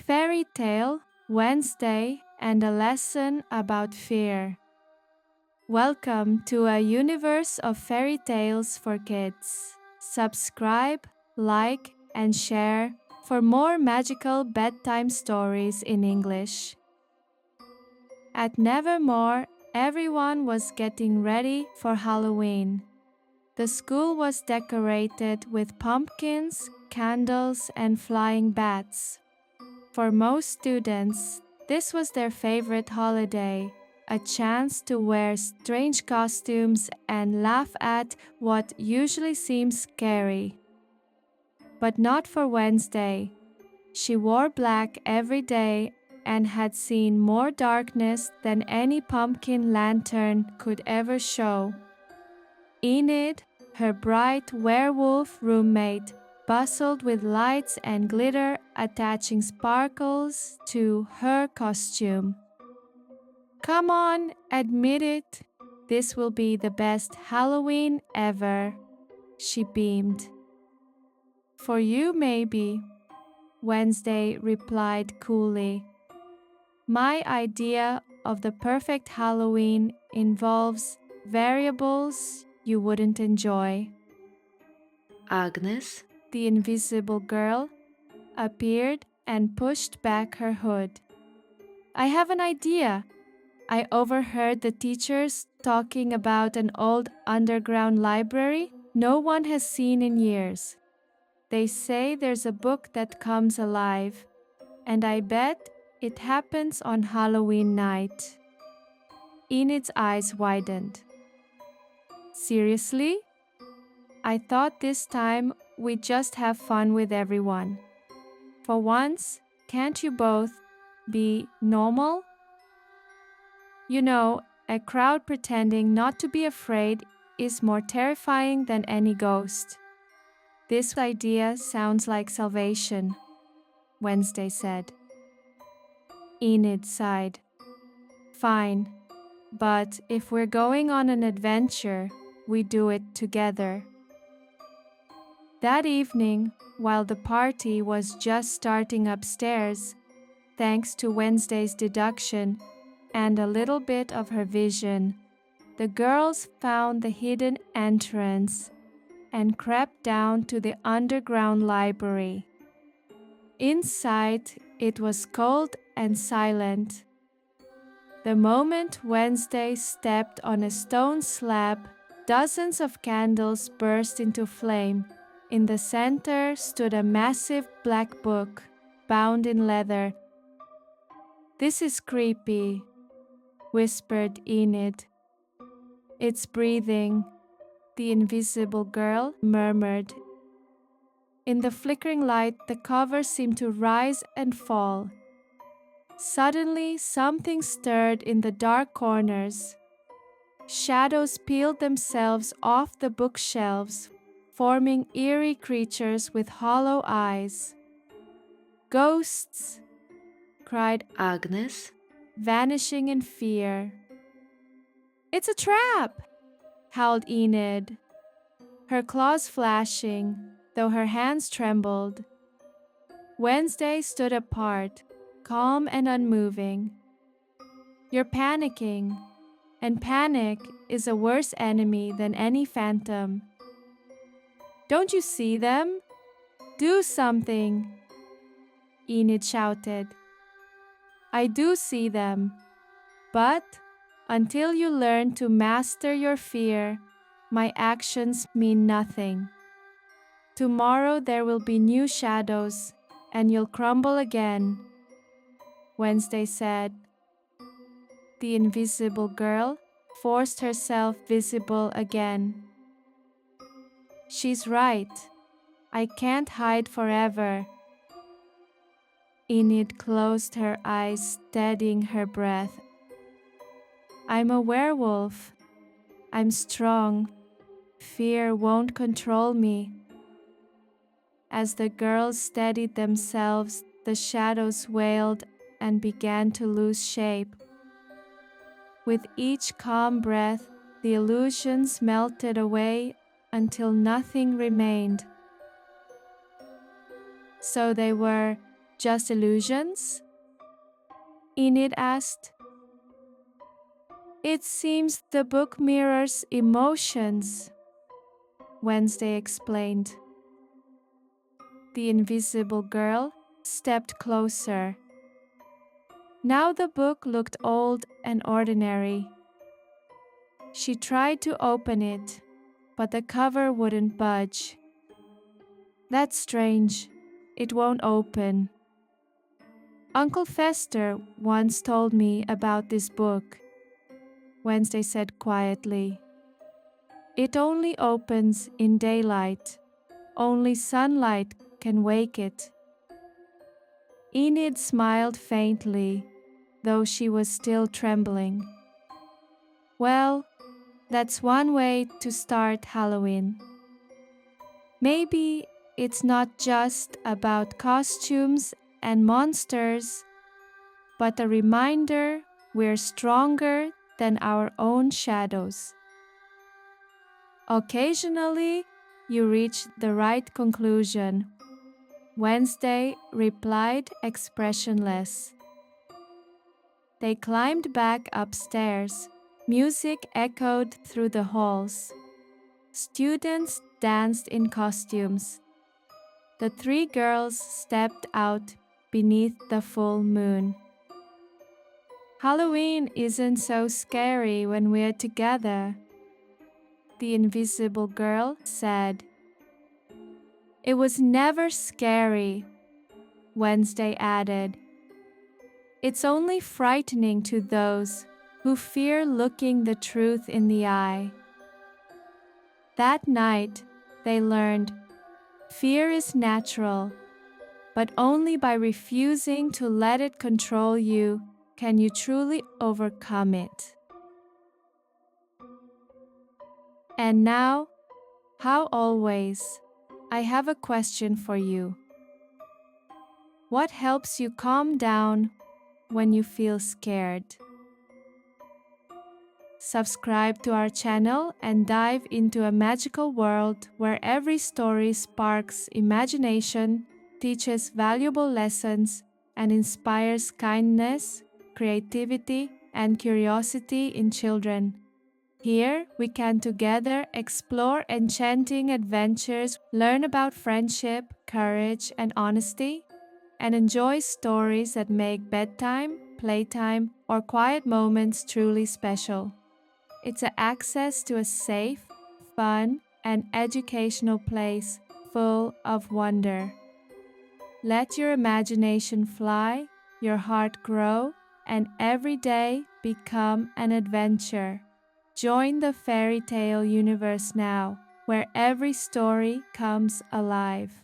Fairy Tale, Wednesday, and a lesson about fear. Welcome to a universe of fairy tales for kids. Subscribe, like, and share for more magical bedtime stories in English. At Nevermore, everyone was getting ready for Halloween. The school was decorated with pumpkins, candles, and flying bats. For most students, this was their favorite holiday, a chance to wear strange costumes and laugh at what usually seems scary. But not for Wednesday. She wore black every day and had seen more darkness than any pumpkin lantern could ever show. Enid, her bright werewolf roommate, bustled with lights and glitter attaching sparkles to her costume. Come on, admit it. This will be the best Halloween ever, she beamed. For you, maybe, Wednesday replied coolly. My idea of the perfect Halloween involves variables you wouldn't enjoy. Agnes, The invisible girl appeared and pushed back her hood. I have an idea. I overheard the teachers talking about an old underground library no one has seen in years. They say there's a book that comes alive, and I bet it happens on Halloween night. Enid's eyes widened. Seriously? I thought this time we'd just have fun with everyone. For once, can't you both be normal? You know, a crowd pretending not to be afraid is more terrifying than any ghost. This idea sounds like salvation, Wednesday said. Enid sighed. Fine, but if we're going on an adventure, we do it together. That evening, while the party was just starting upstairs, thanks to Wednesday's deduction and a little bit of her vision, the girls found the hidden entrance and crept down to the underground library. Inside, it was cold and silent. The moment Wednesday stepped on a stone slab, dozens of candles burst into flame. In the center stood a massive black book, bound in leather. This is creepy, whispered Enid. It's breathing, the invisible girl murmured. In the flickering light, the cover seemed to rise and fall. Suddenly, something stirred in the dark corners. Shadows peeled themselves off the bookshelves, forming eerie creatures with hollow eyes. Ghosts, cried Agnes, vanishing in fear. It's a trap, howled Enid, her claws flashing, though her hands trembled. Wednesday stood apart, calm and unmoving. You're panicking, and panic is a worse enemy than any phantom. Don't you see them? Do something, Enid shouted. I do see them, but until you learn to master your fear, my actions mean nothing. Tomorrow there will be new shadows, and you'll crumble again, Wednesday said. The invisible girl forced herself visible again. She's right. I can't hide forever. Enid closed her eyes, steadying her breath. I'm a werewolf. I'm strong. Fear won't control me. As the girls steadied themselves, the shadows wailed and began to lose shape. With each calm breath, the illusions melted away until nothing remained. So they were just illusions?" Enid asked. "It seems the book mirrors emotions," Wednesday explained. The invisible girl stepped closer. Now the book looked old and ordinary. She tried to open it, but the cover wouldn't budge. "That's strange. It won't open. Uncle Fester once told me about this book," Wednesday said quietly. "It only opens in daylight. Only sunlight can wake it." Enid smiled faintly, though she was still trembling. "Well, that's one way to start Halloween. Maybe it's not just about costumes and monsters, but a reminder we're stronger than our own shadows. Occasionally, you reach the right conclusion," Wednesday replied expressionless. They climbed back upstairs. Music echoed through the halls. Students danced in costumes. The three girls stepped out beneath the full moon. "Halloween isn't so scary when we're together," the invisible girl said. "It was never scary," Wednesday added. "It's only frightening to those who fear looking the truth in the eye." That night, they learned fear is natural, but only by refusing to let it control you can you truly overcome it. And now, how always, I have a question for you. What helps you calm down when you feel scared? Subscribe to our channel and dive into a magical world where every story sparks imagination, teaches valuable lessons, and inspires kindness, creativity, and curiosity in children. Here, we can together explore enchanting adventures, learn about friendship, courage, and honesty, and enjoy stories that make bedtime, playtime, or quiet moments truly special. It's an access to a safe, fun, and educational place full of wonder. Let your imagination fly, your heart grow, and every day become an adventure. Join the fairy tale universe now, where every story comes alive.